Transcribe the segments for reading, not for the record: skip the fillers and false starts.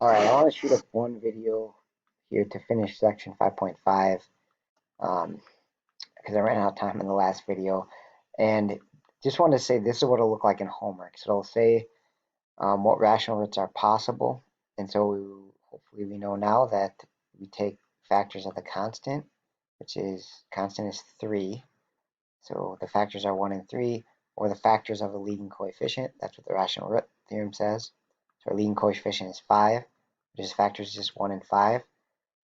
Alright, I want to shoot up one video here to finish section 5.5 because I ran out of time in the last video. And just wanted to say this is what it'll look like in homework. So it'll say what rational roots are possible. And so hopefully we know now that we take factors of the constant, which is constant is 3. So the factors are 1 and 3, or the factors of a leading coefficient. That's what the rational root theorem says. So our leading coefficient is 5, which is factors just 1 and 5,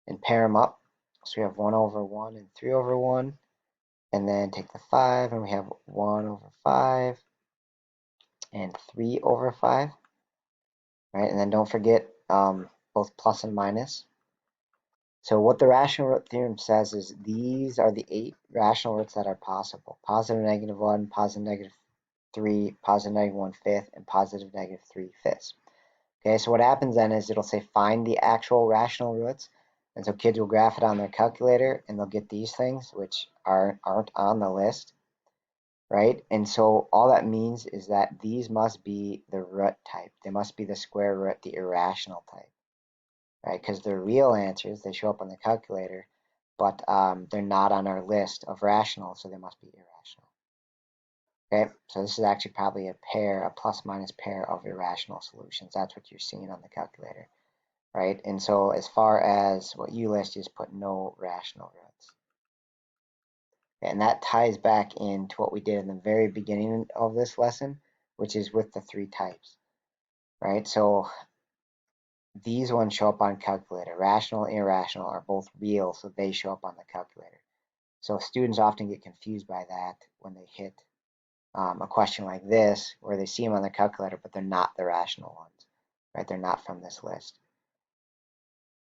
and pair them up. So we have 1 over 1 and 3 over 1, and then take the 5, and we have 1 over 5 and 3 over 5, right? And then don't forget both plus and minus. So what the rational root theorem says is these are the 8 rational roots that are possible. Positive negative 1, positive negative 3, positive negative 1/5, and positive negative 3/5. Okay, so what happens then is it'll say find the actual rational roots. And so kids will graph it on their calculator and they'll get these things, which aren't on the list, right? And so all that means is that these must be the root type. They must be the square root, the irrational type, right? Because they're real answers, they show up on the calculator, but they're not on our list of rational, so they must be irrational. Okay, so this is actually probably a pair, a plus minus pair of irrational solutions. That's what you're seeing on the calculator, right? And so as far as what you list, you just put no rational roots. And that ties back into what we did in the very beginning of this lesson, which is with the 3 types, right? So these ones show up on calculator. Rational and irrational are both real, so they show up on the calculator. So students often get confused by that when they hit a question like this, where they see them on the calculator, but they're not the rational ones, right? They're not from this list.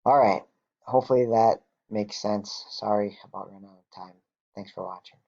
All right, hopefully that makes sense. Sorry about running out of time. Thanks for watching.